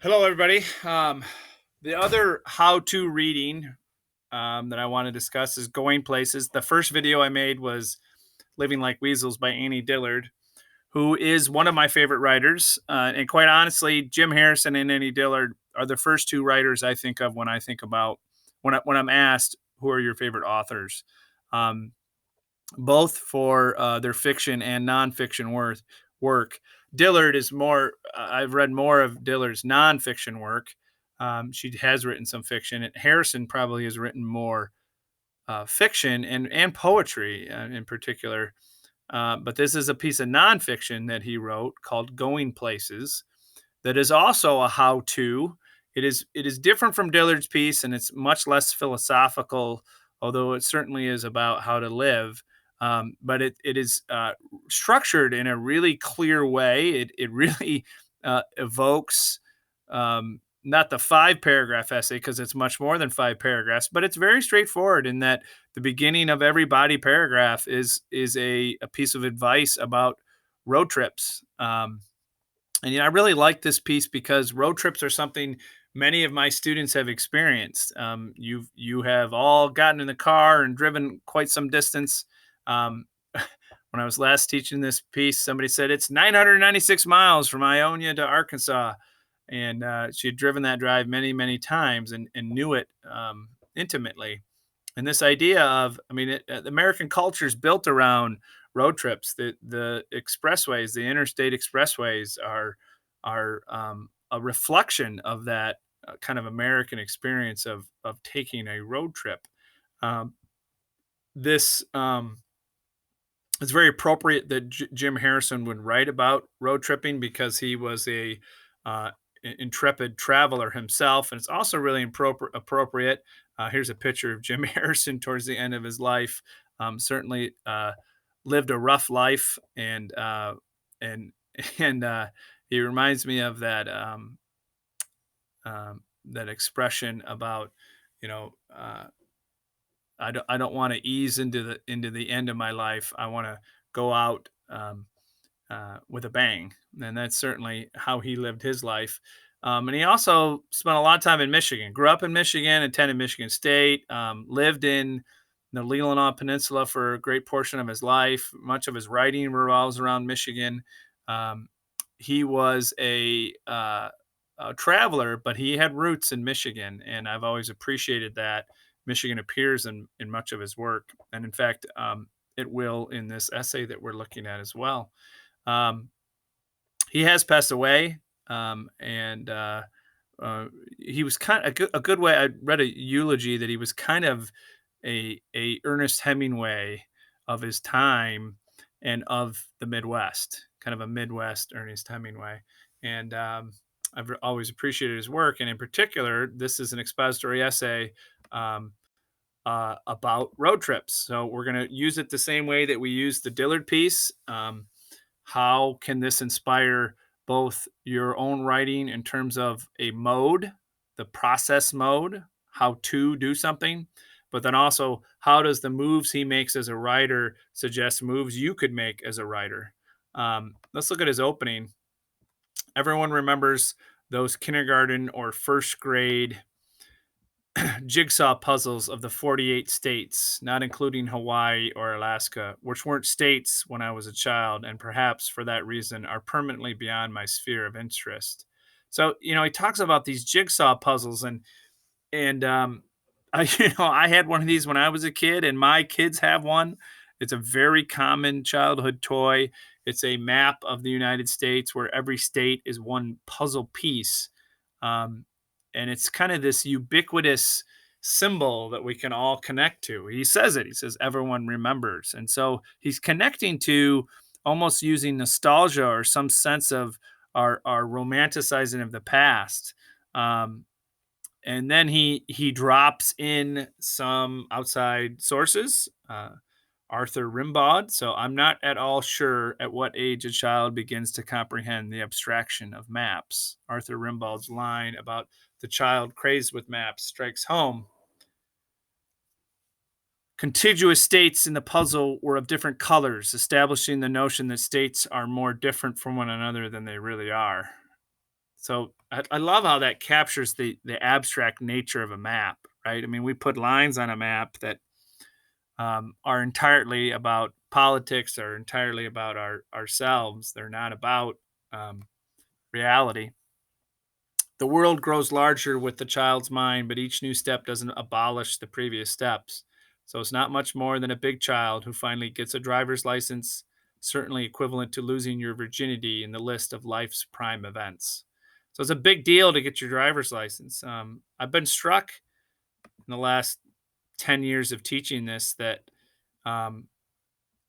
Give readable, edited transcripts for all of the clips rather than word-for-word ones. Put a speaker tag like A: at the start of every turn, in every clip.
A: Hello, everybody. The other how-to reading that I want to discuss is Going Places. The first video I made was Living Like Weasels by Annie Dillard, who is one of my favorite writers. And quite honestly, Jim Harrison and Annie Dillard are the first two writers I think of when I think about when I'm asked who are your favorite authors. Um, Both for their fiction and nonfiction work. Dillard is more. I've read more of Dillard's nonfiction work. She has written some fiction. And Harrison probably has written more fiction and poetry in particular. But this is a piece of nonfiction that he wrote called "Going Places." That is also a how-to. It is different from Dillard's piece, and it's much less philosophical, although it certainly is about how to live. But it is structured in a really clear way. It really evokes not the five paragraph essay because it's much more than five paragraphs, but it's very straightforward in that the beginning of every body paragraph is a piece of advice about road trips. And I really like this piece because road trips are something many of my students have experienced. You have all gotten in the car and driven quite some distance. Um, when I was last teaching this piece, somebody said it's 996 miles from Ionia to Arkansas, and she had driven that drive many times and knew it intimately. And this idea of, I mean, American culture is built around road trips. The expressways, the interstate expressways, are a reflection of that kind of American experience of taking a road trip. Um, this It's very appropriate that Jim Harrison would write about road tripping because he was a uh, intrepid traveler himself, and it's also really appropriate. Here's a picture of Jim Harrison towards the end of his life. Certainly lived a rough life, and and he reminds me of that expression about you know. I don't want to ease into the end of my life. I want to go out with a bang, and that's certainly how he lived his life. And he also spent a lot of time in Michigan. Grew up in Michigan, attended Michigan State, lived in the Leelanau Peninsula for a great portion of his life. Much of his writing revolves around Michigan. Um, he was a traveler, but he had roots in Michigan, and I've always appreciated that. Michigan appears in much of his work, and in fact, it will in this essay that we're looking at as well. Um, he has passed away, and uh, he was kind of a good way. I read a eulogy that he was kind of a Ernest Hemingway of his time and of the Midwest, kind of a Midwest Ernest Hemingway. And I've always appreciated his work, and in particular, this is an expository essay um, about road trips. So we're going to use it the same way that we use the Dillard piece. How can this inspire both your own writing in terms of a mode, the process mode, how to do something, but then also how does the moves he makes as a writer suggest moves you could make as a writer? Let's look at his opening. Everyone remembers those kindergarten or first grade jigsaw puzzles of the 48 states, not including Hawaii or Alaska, which weren't states when I was a child, and perhaps for that reason are permanently beyond my sphere of interest. So, he talks about these jigsaw puzzles, and I had one of these when I was a kid, and my kids have one. It's a very common childhood toy. It's a map of the United States where every state is one puzzle piece. Um, and it's kind of this ubiquitous symbol that we can all connect to. He says it. He says everyone remembers, and so he's connecting to almost using nostalgia or some sense of our romanticizing of the past. Um, and then he drops in some outside sources. Arthur Rimbaud. So I'm not at all sure at what age a child begins to comprehend the abstraction of maps. Arthur Rimbaud's line about the child crazed with maps strikes home. Contiguous states in the puzzle were of different colors, establishing the notion that states are more different from one another than they really are. So I love how that captures the abstract nature of a map, right? I mean, we put lines on a map that are entirely about politics, are entirely about ourselves. They're not about um, reality. The world grows larger with the child's mind, but each new step doesn't abolish the previous steps. So it's not much more than a big child who finally gets a driver's license, certainly equivalent to losing your virginity in the list of life's prime events. So it's a big deal to get your driver's license. I've been struck in the last 10 years of teaching this that um,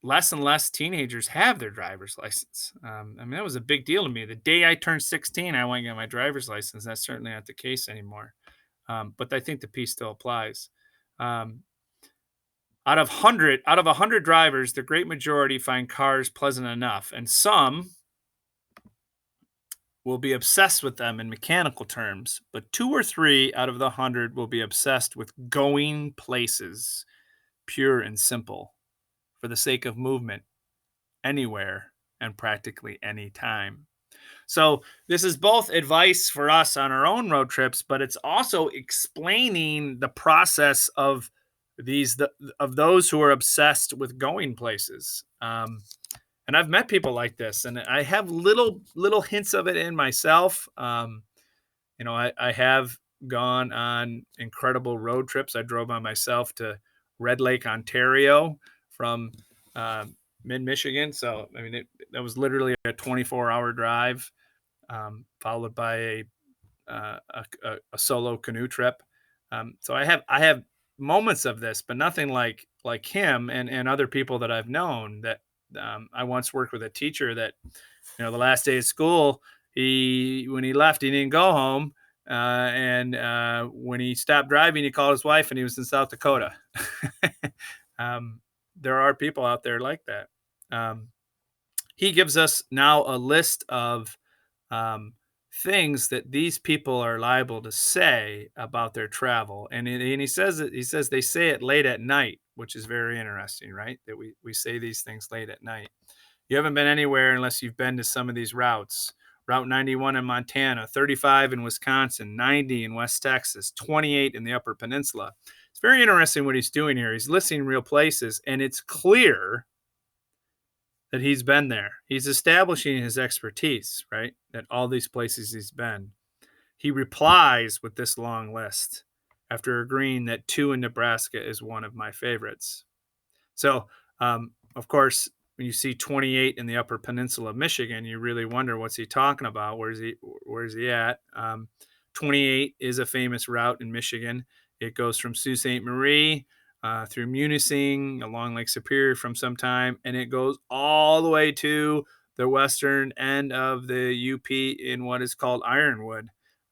A: less and less teenagers have their driver's license. I mean, that was a big deal to me. The day I turned 16, I went and got my driver's license. That's certainly not the case anymore. But I think the piece still applies. Um, out of 100 drivers, the great majority find cars pleasant enough, and some will be obsessed with them in mechanical terms. But 2 or 3 out of the 100 will be obsessed with going places, pure and simple, for the sake of movement, anywhere and practically any time. So this is both advice for us on our own road trips, but it's also explaining the process of of those who are obsessed with going places. And I've met people like this, and I have little hints of it in myself. I have gone on incredible road trips. I drove by myself to Red Lake, Ontario, from uh, mid Michigan. So I mean, that was literally a 24-hour drive, followed by a solo canoe trip. So I have moments of this, but nothing like him and other people that I've known. That I once worked with a teacher that, the last day of school, he when he left, he didn't go home. And when he stopped driving, he called his wife, and he was in South Dakota. um, there are people out there like that. Um, he gives us now a list of um, things that these people are liable to say about their travel, and he says they say it late at night, which is very interesting, right? That we say these things late at night. You haven't been anywhere unless you've been to some of these routes. Route 91 in Montana, 35 in Wisconsin, 90 in West Texas, 28 in the Upper Peninsula. It's very interesting what he's doing here. He's listing real places, and it's clear that he's been there. He's establishing his expertise, right? At all these places he's been. He replies with this long list after agreeing that 2 in Nebraska is one of my favorites. So, of course, when you see 28 in the Upper Peninsula of Michigan, you really wonder, what's he talking about? Where's he at? 28 is a famous route in Michigan. It goes from Sault Ste. Marie through Munising along Lake Superior from some time, and it goes all the way to the western end of the UP in what is called Ironwood.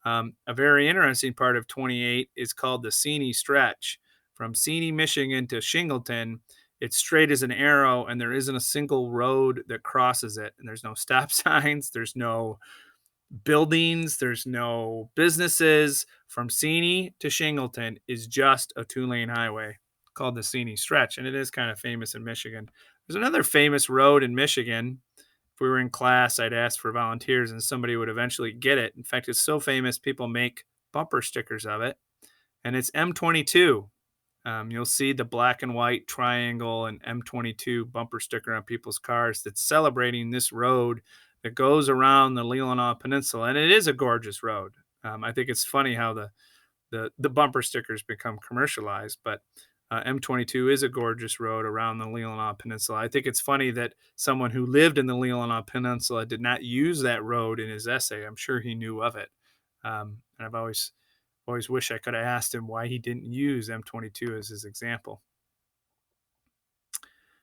A: A very interesting part of 28 is called the Seney Stretch. From Seney, Michigan to Shingleton, it's straight as an arrow, and there isn't a single road that crosses it. And there's no stop signs, there's no buildings, there's no businesses. From Seney to Shingleton is just a 2-lane highway called the Seney Stretch, and it is kind of famous in Michigan. There's another famous road in Michigan. If we were in class, I'd ask for volunteers, and somebody would eventually get it. In fact, it's so famous, people make bumper stickers of it, and it's M22. You'll see the black and white triangle and M22 bumper sticker on people's cars that's celebrating this road that goes around the Leelanau Peninsula, and it is a gorgeous road. I think it's funny how the bumper stickers become commercialized, but M22 is a gorgeous road around the Leelanau Peninsula. I think it's funny that someone who lived in the Leelanau Peninsula did not use that road in his essay. I'm sure he knew of it, and I've always wish I could have asked him why he didn't use M22 as his example.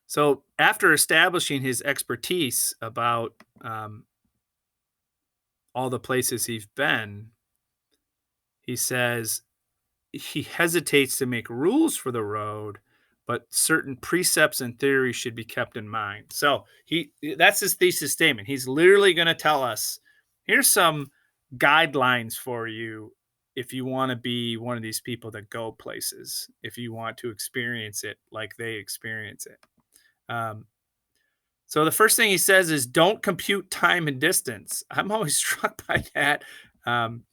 A: So after establishing his expertise about all the places he's been, he says he hesitates to make rules for the road, but certain precepts and theories should be kept in mind. So that's his thesis statement. He's literally going to tell us, here's some guidelines for you if you want to be one of these people that go places, if you want to experience it like they experience it. So the first thing he says is, don't compute time and distance. I'm always struck by that. Um,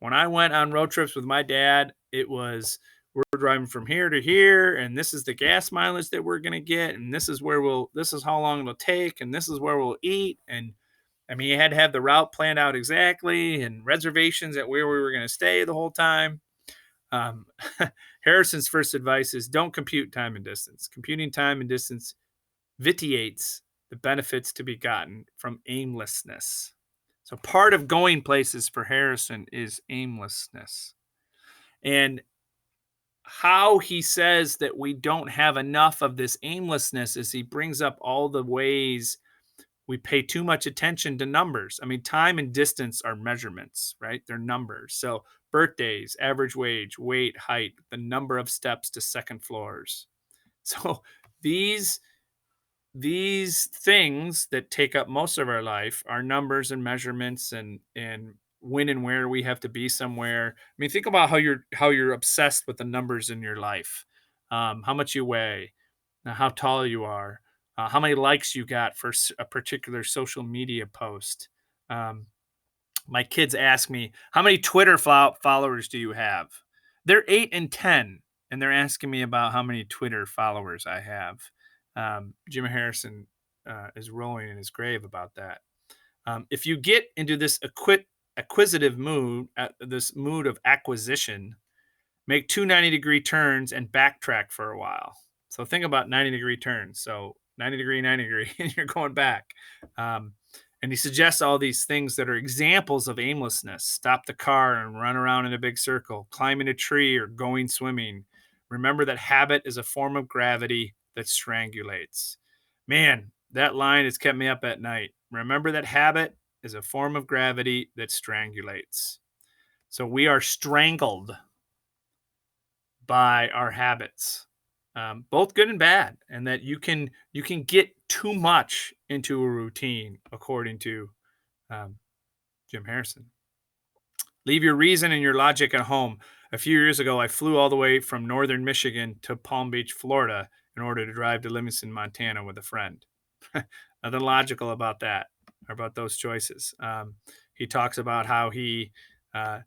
A: when I went on road trips with my dad, it was we're driving from here to here, and this is the gas mileage that we're going to get, and this is how long it'll take, and this is where we'll eat. And I mean, you had to have the route planned out exactly and reservations at where we were going to stay the whole time. Um, Harrison's first advice is don't compute time and distance. Computing time and distance vitiates the benefits to be gotten from aimlessness. So part of going places for Harrison is aimlessness. And how he says that we don't have enough of this aimlessness is he brings up all the ways we pay too much attention to numbers. I mean, time and distance are measurements, right? They're numbers. So birthdays, average wage, weight, height, the number of steps to second floors. So these these things that take up most of our life are numbers and measurements and when and where we have to be somewhere. I mean, think about how you're obsessed with the numbers in your life. How much you weigh, how tall you are, how many likes you got for a particular social media post. Um, my kids ask me, how many Twitter followers do you have? They're 8 and 10, and they're asking me about how many Twitter followers I have. Jim Harrison is rolling in his grave about that. If you get into this acquisitive mood, this mood of acquisition, make two 90-degree turns and backtrack for a while. So think about 90-degree turns. So 90 degree, 90 degree, and you're going back. Um, and he suggests all these things that are examples of aimlessness. Stop the car and run around in a big circle, climbing a tree or going swimming. Remember that habit is a form of gravity that strangulates. Man, that line has kept me up at night. Remember that habit is a form of gravity that strangulates. So we are strangled by our habits, both good and bad, and that you can get too much into a routine, according to um, Jim Harrison. Leave your reason and your logic at home. A few years ago, I flew all the way from northern Michigan to Palm Beach, Florida, in order to drive to Livingston, Montana, with a friend. Nothing logical about that or about those choices. He talks about how he uh,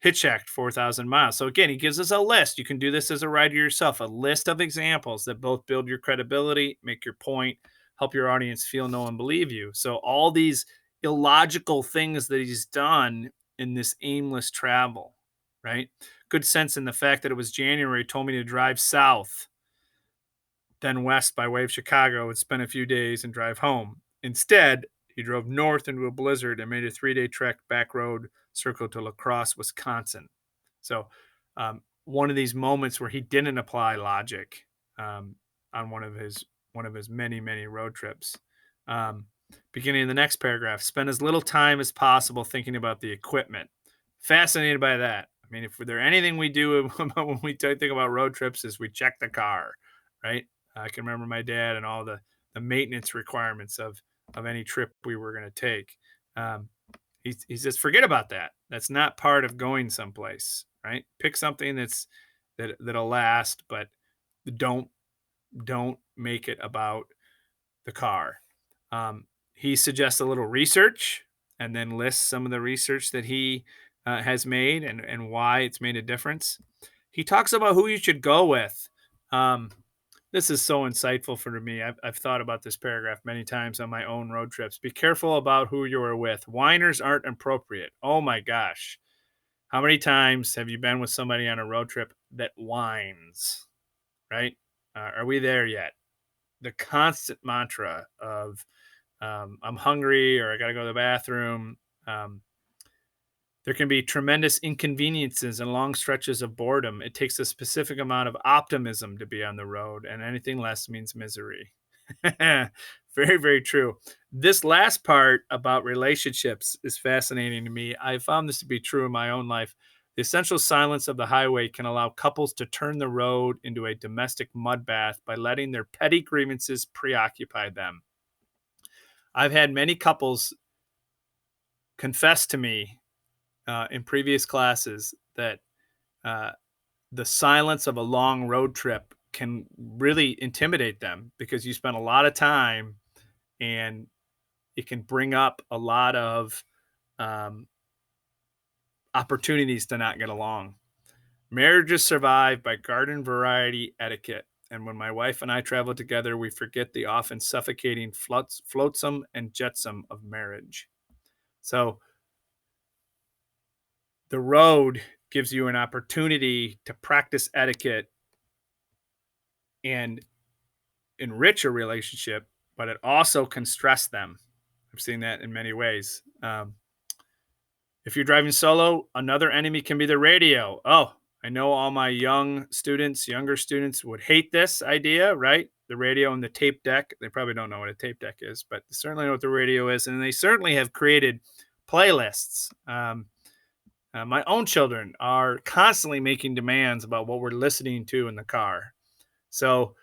A: hitchhiked 4,000 miles. So again, he gives us a list. You can do this as a writer yourself, a list of examples that both build your credibility, make your point, help your audience feel, know, and believe you. So all these illogical things that he's done in this aimless travel, right? Good sense in the fact that it was January, told me to drive south, then west by way of Chicago and spend a few days and drive home. Instead, he drove north into a blizzard and made a 3-day trek back road circle to La Crosse, Wisconsin. So, one of these moments where he didn't apply logic on one of his many road trips. Um, Beginning of the next paragraph, spend as little time as possible thinking about the equipment. Fascinated by that. I mean, if there anything we do when we think about road trips is we check the car, right? I can remember my dad and all the maintenance requirements of any trip we were going to take. Um, he says, forget about that. That's not part of going someplace, right? Pick something that'll last, but don't don't make it about the car. He suggests a little research and then lists some of the research that he has made and why it's made a difference. He talks about who you should go with. Um, this is so insightful for me. I've thought about this paragraph many times on my own road trips. Be careful about who you are with. Whiners aren't appropriate. Oh my gosh. How many times have you been with somebody on a road trip that whines, right? Are we there yet? The constant mantra of I'm hungry or I got to go to the bathroom. Um, there can be tremendous inconveniences and long stretches of boredom. It takes a specific amount of optimism to be on the road, and anything less means misery. Very true. This last part about relationships is fascinating to me. I found this to be true in my own life. The essential silence of the highway can allow couples to turn the road into a domestic mud bath by letting their petty grievances preoccupy them. I've had many couples confess to me in previous classes that uh, the silence of a long road trip can really intimidate them because you spend a lot of time and it can bring up a lot of um, opportunities to not get along. Marriages survive by garden variety etiquette. And when my wife and I travel together, we forget the often suffocating flotsam and jetsam of marriage. So the road gives you an opportunity to practice etiquette and enrich a relationship, but it also can stress them. I've seen that in many ways. If you're driving solo, another enemy can be the radio. Oh, I know all my younger students would hate this idea, right? The radio and the tape deck. They probably don't know what a tape deck is, but they certainly know what the radio is. And they certainly have created playlists. My own children are constantly making demands about what we're listening to in the car. So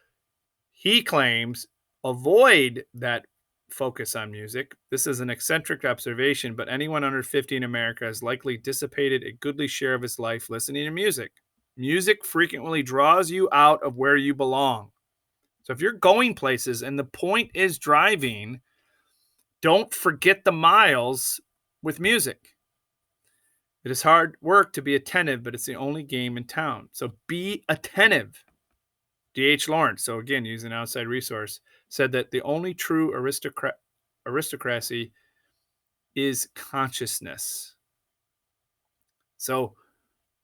A: he claims avoid that focus on music. This is an eccentric observation, but anyone under 50 in America has likely dissipated a goodly share of his life listening to music. Music frequently draws you out of where you belong. So if you're going places and the point is driving, don't forget the miles with music. It is hard work to be attentive, but it's the only game in town. So be attentive. D.H. Lawrence, so again, using an outside resource, said that the only true aristocracy is consciousness. So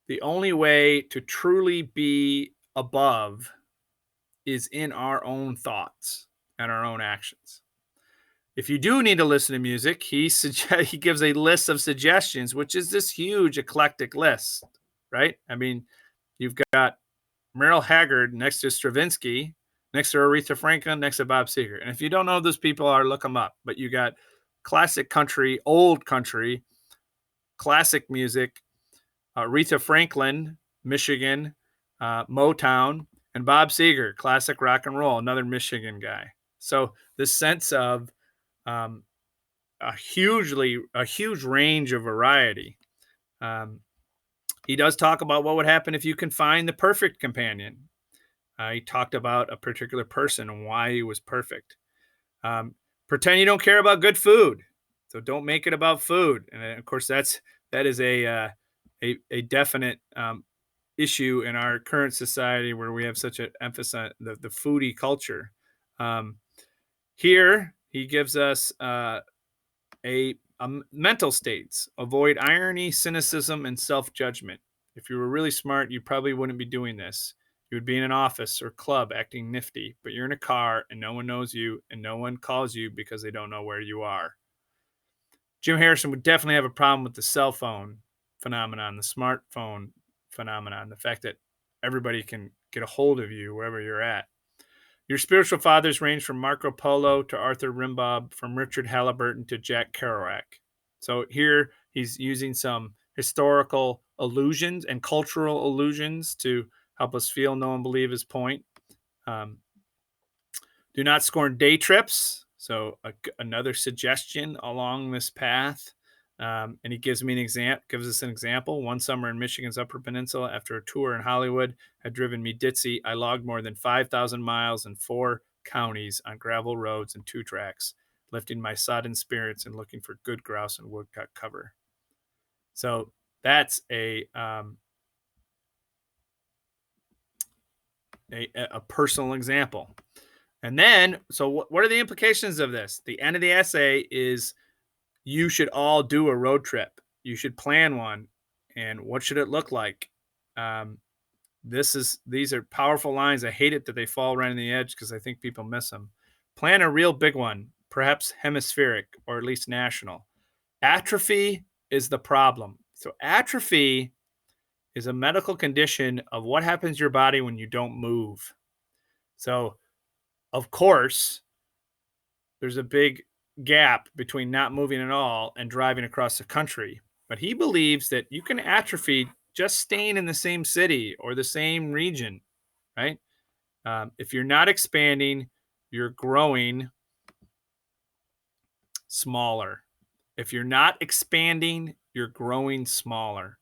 A: the only way to truly be above is in our own thoughts and our own actions. If you do need to listen to music, he gives a list of suggestions, which is this huge eclectic list, right? I mean, you've got Merle Haggard next to Stravinsky, next to Aretha Franklin, next to Bob Seger. And if you don't know who those people are, look them up. But you got classic country, old country, classic music, Aretha Franklin, Michigan, Motown, and Bob Seger, classic rock and roll, another Michigan guy. So this sense of a huge range of variety. He does talk about what would happen if you can find the perfect companion. He talked about a particular person and why he was perfect. Pretend you don't care about good food, so don't make it about food. And of course, that is a definite issue in our current society where we have such an emphasis on the foodie culture. Here, he gives us a mental states. Avoid irony, cynicism, and self-judgment. If you were really smart, you probably wouldn't be doing this. You would be in an office or club acting nifty, but you're in a car and no one knows you and no one calls you because they don't know where you are. Jim Harrison would definitely have a problem with the cell phone phenomenon, the smartphone phenomenon, the fact that everybody can get a hold of you wherever you're at. Your spiritual fathers range from Marco Polo to Arthur Rimbaud, from Richard Halliburton to Jack Kerouac. So here he's using some historical allusions and cultural allusions to help us feel, know, and believe his point. Do not scorn day trips. So another suggestion along this path. And he gives us an example. One summer in Michigan's Upper Peninsula, after a tour in Hollywood had driven me ditzy, I logged more than 5,000 miles in 4 counties on gravel roads and 2 tracks, lifting my sodden spirits and looking for good grouse and woodcock cover. So that's a personal example. And then, so what are the implications of this? The end of the essay is you should all do a road trip. You should plan one. And what should it look like? These are powerful lines. I hate it that they fall right on the edge because I think people miss them. Plan a real big one, perhaps hemispheric or at least national. Atrophy is the problem. So atrophy is a medical condition of what happens to your body when you don't move. So, of course, there's a big gap between not moving at all and driving across the country. But he believes that you can atrophy just staying in the same city or the same region, right? If you're not expanding, you're growing smaller. If you're not expanding, you're growing smaller.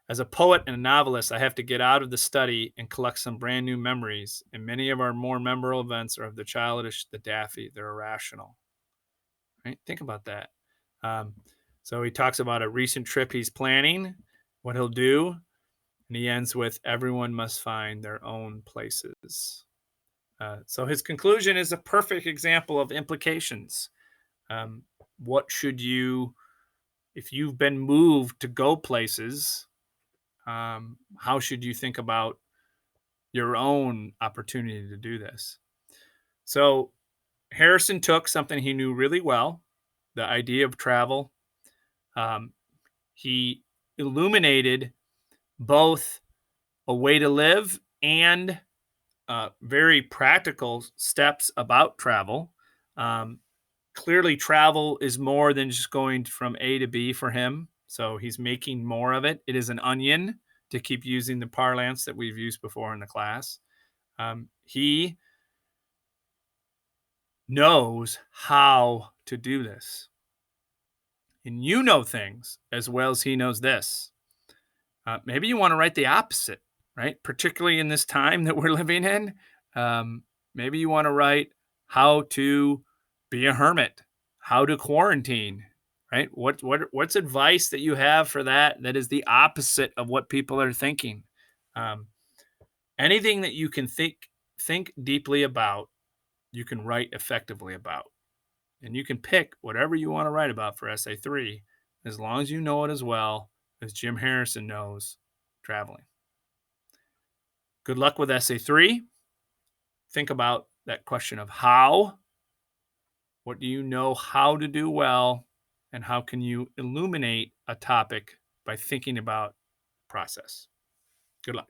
A: As a poet and a novelist, I have to get out of the study and collect some brand new memories. And many of our more memorable events are of the childish, the daffy, the irrational. Right? Think about that. So he talks about a recent trip he's planning. what he'll do, and he ends with everyone must find their own places. So his conclusion is a perfect example of implications. Um, what should you, if you've been moved to go places, how should you think about your own opportunity to do this? So Harrison took something he knew really well, the idea of travel. Um, he illuminated both a way to live and very practical steps about travel. Um, Clearly, travel is more than just going from A to B for him. So he's making more of it. It is an onion, to keep using the parlance that we've used before in the class. He knows how to do this. And you know things as well as he knows this. Maybe you want to write the opposite, right? Particularly in this time that we're living in. Um, Maybe you want to write how to be a hermit, how to quarantine, right? What's advice that you have for that that is the opposite of what people are thinking? Um, Anything that you can think deeply about, you can write effectively about, and you can pick whatever you want to write about for essay 3, as long as you know it as well as Jim Harrison knows traveling. Good luck with essay 3. Think about that question of how. What do you know how to do well? And how can you illuminate a topic by thinking about process? Good luck.